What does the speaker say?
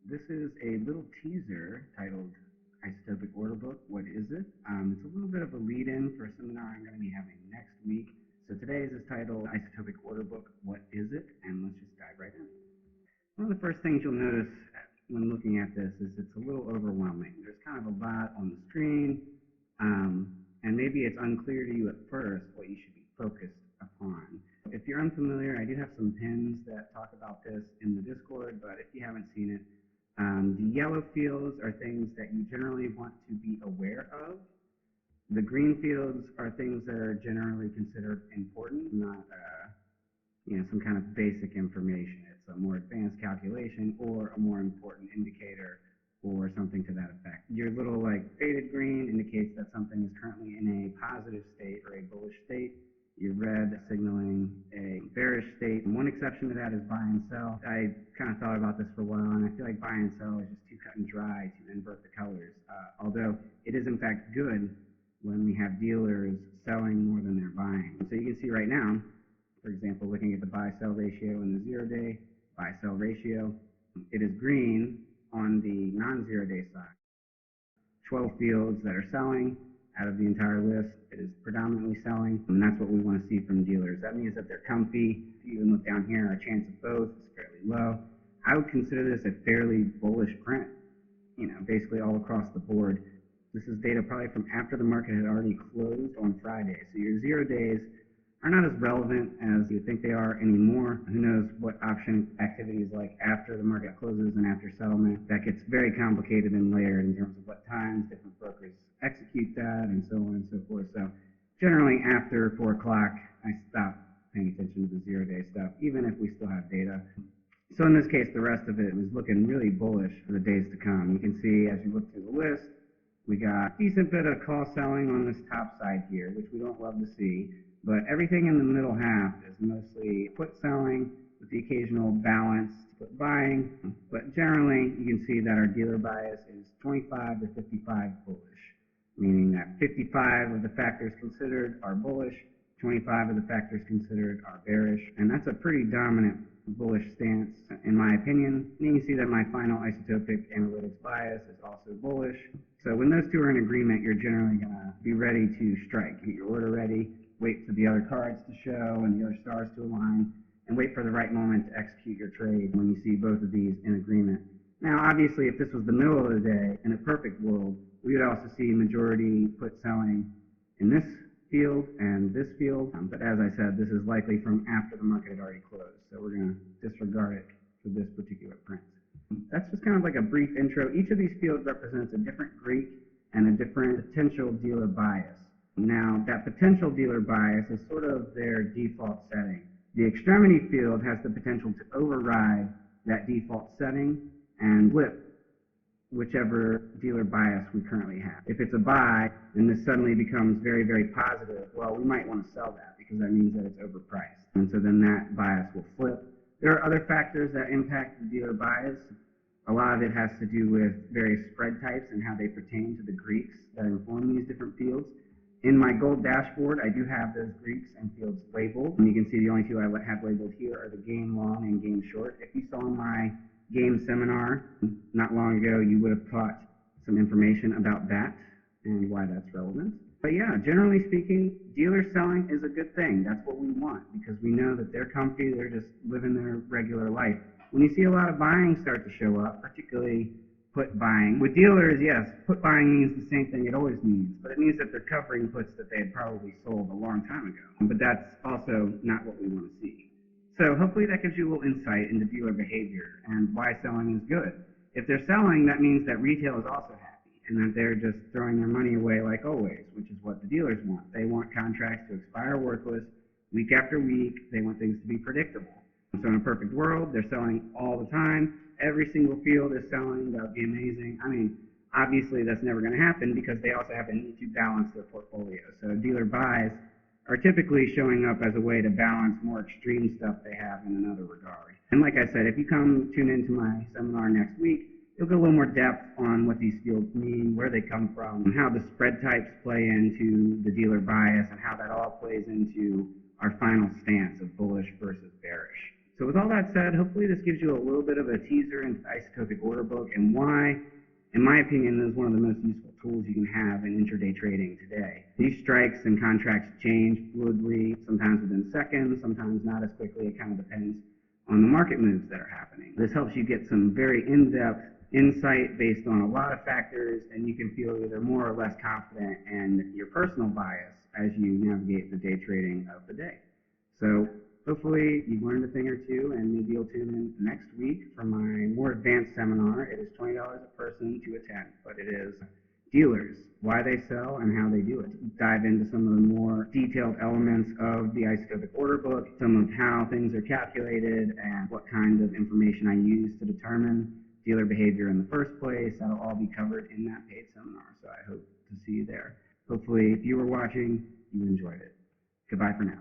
This is a little teaser titled Isotopic Order Book, What Is It? It's a little bit of a lead-in for a seminar I'm going to be having next week. So today's is titled Isotopic Order Book, What Is It? And let's just dive right in. One of the first things you'll notice when looking at this is it's a little overwhelming. There's kind of a lot on the screen, and maybe it's unclear to you at first what you should be focused upon. If you're unfamiliar, I do have some pins that talk about this in the Discord, but if you haven't seen it, the yellow fields are things that you generally want to be aware of. The green fields are things that are generally considered important, not some kind of basic information. It's a more advanced calculation or a more important indicator or something to that effect. Your little faded green indicates that something is currently in a positive state or a bullish state. Your red signaling a bearish state. And one exception to that is buy and sell. I kind of thought about this for a while, and I feel like buy and sell is just too cut and dry to invert the colors. Although it is in fact good when we have dealers selling more than they're buying. So you can see right now, for example, looking at the buy-sell ratio in the 0-day buy-sell ratio, it is green on the non-0-day side. 12 fields that are selling. Out of the entire list, it is predominantly selling, and that's what we want to see from dealers. That means that they're comfy. If you even look down here, our chance of both is fairly low. I would consider this a fairly bullish print, basically all across the board. This is data probably from after the market had already closed on Friday. So your 0 days are not as relevant as you think they are anymore. Who knows what option activity is like after the market closes and after settlement. That gets very complicated and layered in terms of what times different brokers execute that and so on and so forth. So generally after 4 o'clock, I stop paying attention to the 0-day stuff, even if we still have data. So in this case, the rest of it was looking really bullish for the days to come. You can see as you look through the list, we got a decent bit of call selling on this top side here, which we don't love to see. But everything in the middle half is mostly put selling with the occasional balance to put buying. But generally, you can see that our dealer bias is 25 to 55 bullish, meaning that 55 of the factors considered are bullish, 25 of the factors considered are bearish. And that's a pretty dominant bullish stance, in my opinion. And you can see that my final isotopic analytics bias is also bullish. So when those two are in agreement, you're generally going to be ready to strike. Get your order ready, wait for the other cards to show and the other stars to align, and wait for the right moment to execute your trade when you see both of these in agreement. Now, obviously, if this was the middle of the day, in a perfect world, we would also see majority put selling in this field and this field. But as I said, this is likely from after the market had already closed, so we're going to disregard it for this particular print. That's just kind of like a brief intro. Each of these fields represents a different Greek and a different potential dealer bias. Now, that potential dealer bias is sort of their default setting. The extremity field has the potential to override that default setting and flip whichever dealer bias we currently have. If it's a buy, and this suddenly becomes very, very positive, well, we might want to sell that because that means that it's overpriced. And so then that bias will flip. There are other factors that impact the dealer bias. A lot of it has to do with various spread types and how they pertain to the Greeks that inform these different fields. In my gold dashboard, I do have those Greeks and fields labeled. And you can see the only two I have labeled here are the game long and game short. If you saw my game seminar not long ago, you would have caught some information about that and why that's relevant. But yeah, generally speaking, dealer selling is a good thing. That's what we want because we know that they're comfy, they're just living their regular life. When you see a lot of buying start to show up, particularly put buying. With dealers, yes, put buying means the same thing it always means, but it means that they're covering puts that they had probably sold a long time ago. But that's also not what we want to see. So hopefully that gives you a little insight into dealer behavior and why selling is good. If they're selling, that means that retail is also happy and that they're just throwing their money away like always, which is what the dealers want. They want contracts to expire worthless week after week. They want things to be predictable. So in a perfect world, they're selling all the time. Every single field is selling. That would be amazing. I mean, obviously that's never going to happen because they also have a need to balance their portfolio. So dealer buys are typically showing up as a way to balance more extreme stuff they have in another regard. And like I said, if you come tune into my seminar next week, you'll get a little more depth on what these fields mean, where they come from, and how the spread types play into the dealer bias, and how that all plays into our final stance of bullish versus bearish. So with all that said, hopefully this gives you a little bit of a teaser into the Isotopic Order Book and why, in my opinion, is one of the most useful tools you can have in intraday trading today. These strikes and contracts change fluidly, sometimes within seconds, sometimes not as quickly. It kind of depends on the market moves that are happening. This helps you get some very in-depth insight based on a lot of factors, and you can feel either more or less confident in your personal bias as you navigate the day trading of the day. So hopefully you've learned a thing or two, and maybe you'll tune in next week for my more advanced seminar. It is $20 a person to attend, but it is dealers, why they sell and how they do it. Dive into some of the more detailed elements of the Isotopic Order Book, some of how things are calculated, and what kind of information I use to determine dealer behavior in the first place. That'll all be covered in that paid seminar, so I hope to see you there. Hopefully, if you were watching, you enjoyed it. Goodbye for now.